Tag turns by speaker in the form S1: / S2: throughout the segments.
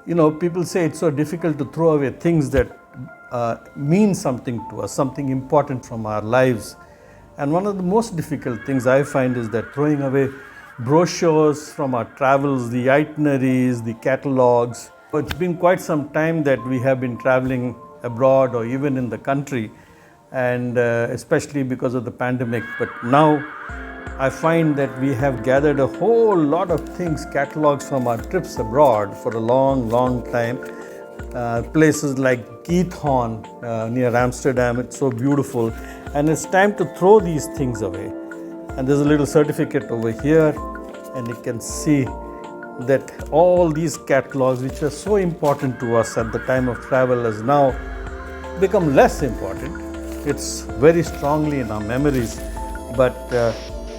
S1: People say it's so difficult to throw away things that mean something to us, something important from our lives. And one of the most difficult things I find is that throwing away brochures from our travels, the itineraries, the catalogues. It's been quite some time that we have been traveling abroad or even in the country, and especially because of the pandemic. But now I find that we have gathered a whole lot of things, catalogues from our trips abroad for a long, long time. Places like Giethorn near Amsterdam, it's so beautiful. And it's time to throw these things away. And there's a little certificate over here, and you can see that all these catalogues, which are so important to us at the time of travel, has now become less important. It's very strongly in our memories, but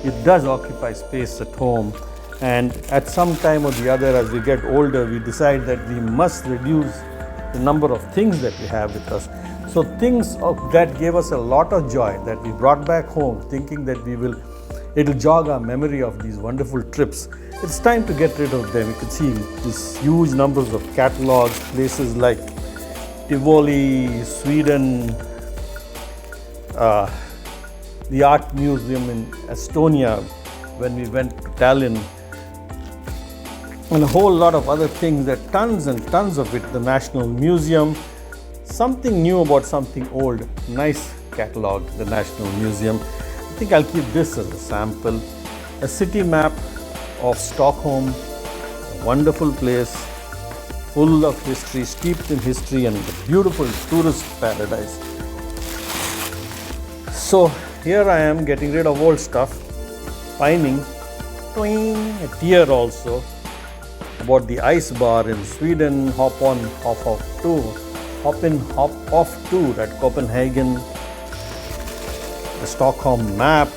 S1: it does occupy space at home. And at some time or the other, as we get older, we decide that we must reduce the number of things that we have with us. So things that gave us a lot of joy, that we brought back home, thinking that it'll jog our memory of these wonderful trips. It's time to get rid of them. You can see these huge numbers of catalogues, places like Tivoli, Sweden, the Art Museum in Estonia when we went to Tallinn, and a whole lot of other things, that tons and tons of it. The National Museum, something new about something old, nice catalogue, the National Museum. I think I'll keep this as a sample. A city map of Stockholm, a wonderful place, full of history, steeped in history, and a beautiful tourist paradise. So here I am getting rid of old stuff, finding a tear also about the ice bar in Sweden, hop on, hop off too, hop in, hop off too at Copenhagen, the Stockholm map.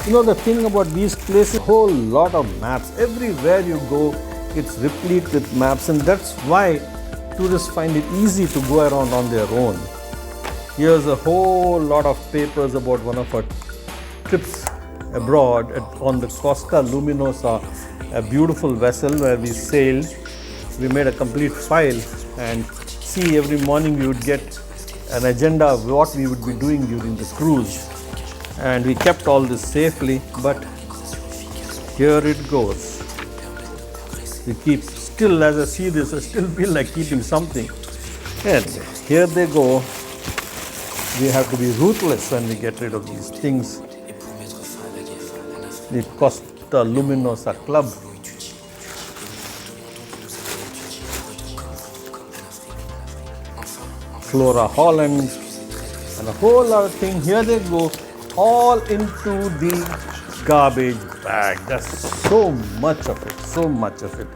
S1: The thing about these places, a whole lot of maps. Everywhere you go, it's replete with maps, and that's why tourists find it easy to go around on their own. Here's a whole lot of papers about one of our trips abroad on the Costa Luminosa, a beautiful vessel where we sailed. We made a complete file, and see, every morning we would get an agenda of what we would be doing during the cruise. And we kept all this safely, but here it goes. We keep, still as I see this, I still feel like keeping something. And here they go. We have to be ruthless when we get rid of these things. The Costa Luminosa Club. Flora Holland, and a whole lot of things. Here they go, all into the garbage bag. There's so much of it, so much of it.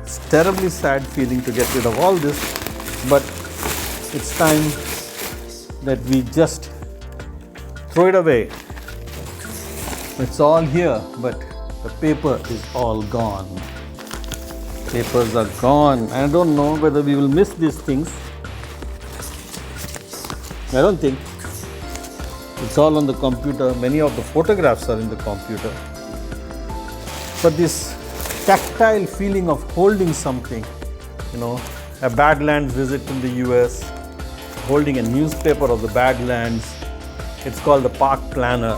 S1: It's terribly sad feeling to get rid of all this, but it's time that we just throw it away. It's all here, but the paper is all gone. Papers are gone. I don't know whether we will miss these things. I don't think. It's all on the computer. Many of the photographs are in the computer. But this tactile feeling of holding something, a Badlands visit in the US, holding a newspaper of the Badlands. It's called the Park Planner,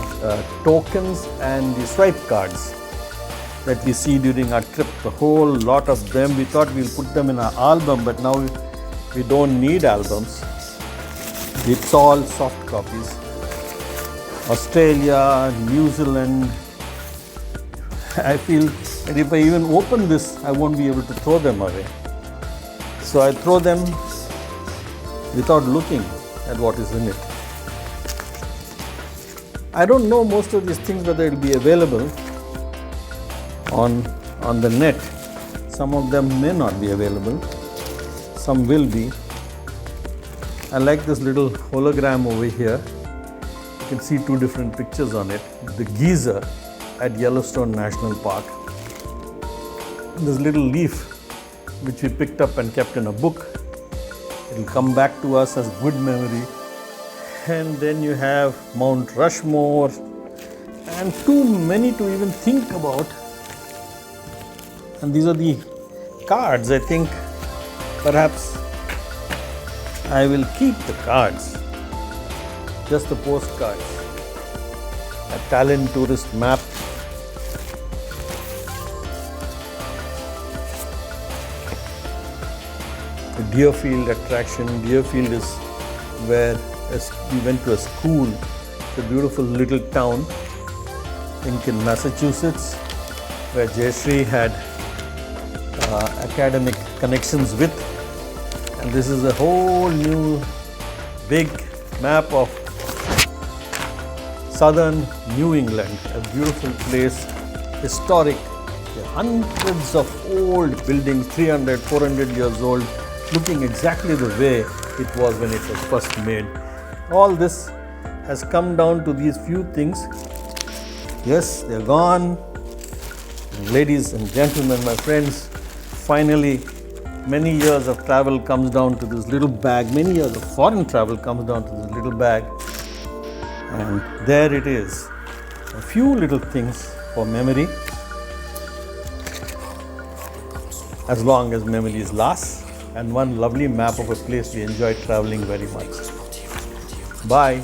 S1: tokens and the swipe cards that we see during our trip. A whole lot of them. We thought we'll put them in our album, but now we don't need albums. It's all soft copies. Australia, New Zealand. I feel that if I even open this, I won't be able to throw them away. So I throw them without looking at what is in it. I don't know most of these things whether it will be available on the net. Some of them may not be available. Some will be. I like this little hologram over here. You can see two different pictures on it. The geyser at Yellowstone National Park. This little leaf which we picked up and kept in a book. It will come back to us as good memory. And then you have Mount Rushmore, and too many to even think about. And these are the cards, I think, Perhaps I will keep the cards, just the postcards. A talent tourist map. The Deerfield attraction. Deerfield is where we went to a school. It's a beautiful little town in Massachusetts, where JAYSHREE had academic connections with. And this is a whole new big map of southern New England, a beautiful place, historic. There are hundreds of old buildings, 300, 400 years old, looking exactly the way it was when it was first made. All this has come down to these few things. Yes, they're gone. Ladies and gentlemen, my friends, finally many years of travel comes down to this little bag. Many years of foreign travel comes down to this little bag. And there it is. A few little things for memory. As long as memories last. And one lovely map of a place we enjoy traveling very much. Bye.